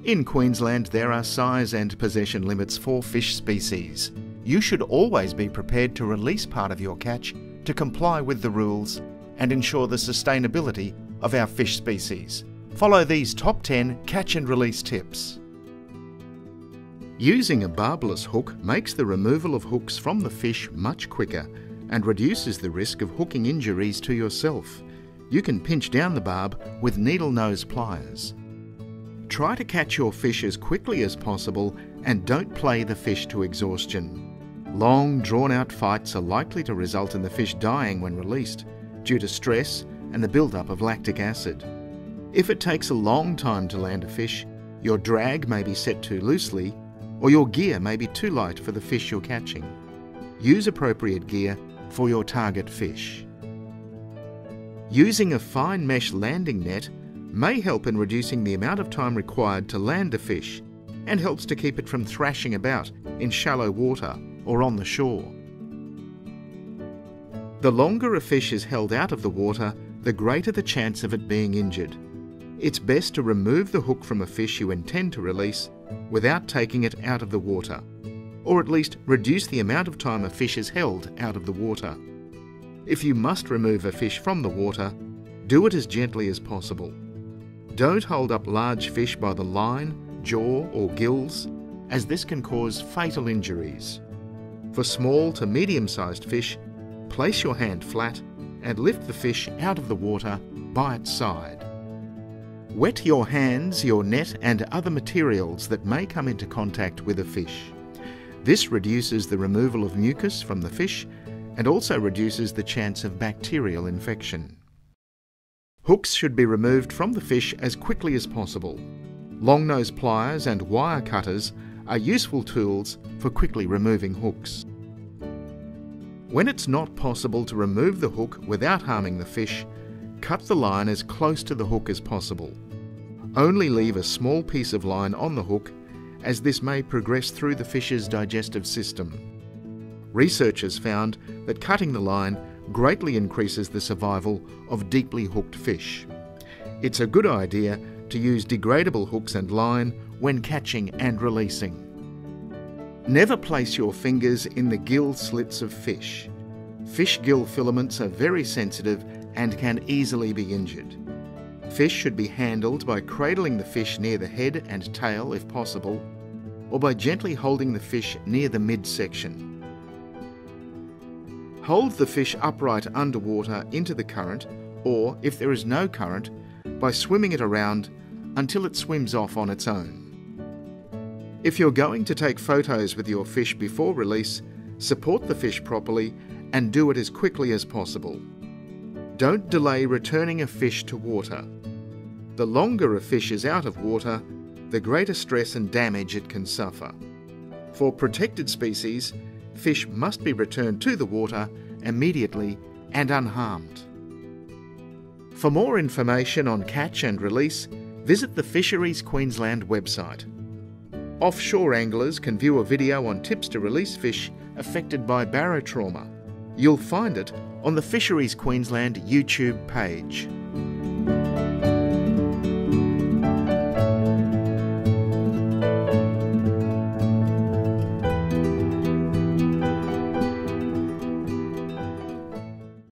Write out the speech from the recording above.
In Queensland, there are size and possession limits for fish species. You should always be prepared to release part of your catch to comply with the rules and ensure the sustainability of our fish species. Follow these top 10 catch and release tips. Using a barbless hook makes the removal of hooks from the fish much quicker and reduces the risk of hooking injuries to yourself. You can pinch down the barb with needle nose pliers. Try to catch your fish as quickly as possible and don't play the fish to exhaustion. Long, drawn-out fights are likely to result in the fish dying when released due to stress and the build-up of lactic acid. If it takes a long time to land a fish, your drag may be set too loosely or your gear may be too light for the fish you're catching. Use appropriate gear for your target fish. Using a fine mesh landing net may help in reducing the amount of time required to land a fish and helps to keep it from thrashing about in shallow water or on the shore. The longer a fish is held out of the water, the greater the chance of it being injured. It's best to remove the hook from a fish you intend to release without taking it out of the water, or at least reduce the amount of time a fish is held out of the water. If you must remove a fish from the water, do it as gently as possible. Don't hold up large fish by the line, jaw or gills, as this can cause fatal injuries. For small to medium-sized fish, place your hand flat and lift the fish out of the water by its side. Wet your hands, your net and other materials that may come into contact with a fish. This reduces the removal of mucus from the fish and also reduces the chance of bacterial infection. Hooks should be removed from the fish as quickly as possible. Long nose pliers and wire cutters are useful tools for quickly removing hooks. When it's not possible to remove the hook without harming the fish, cut the line as close to the hook as possible. Only leave a small piece of line on the hook, as this may progress through the fish's digestive system. Researchers found that cutting the line greatly increases the survival of deeply hooked fish. It's a good idea to use degradable hooks and line when catching and releasing. Never place your fingers in the gill slits of fish. Fish gill filaments are very sensitive and can easily be injured. Fish should be handled by cradling the fish near the head and tail if possible, or by gently holding the fish near the midsection. Hold the fish upright underwater into the current, or, if there is no current, by swimming it around until it swims off on its own. If you're going to take photos with your fish before release, support the fish properly and do it as quickly as possible. Don't delay returning a fish to water. The longer a fish is out of water, the greater stress and damage it can suffer. For protected species, fish must be returned to the water immediately and unharmed. For more information on catch and release, visit the Fisheries Queensland website. Offshore anglers can view a video on tips to release fish affected by barotrauma. You'll find it on the Fisheries Queensland YouTube page.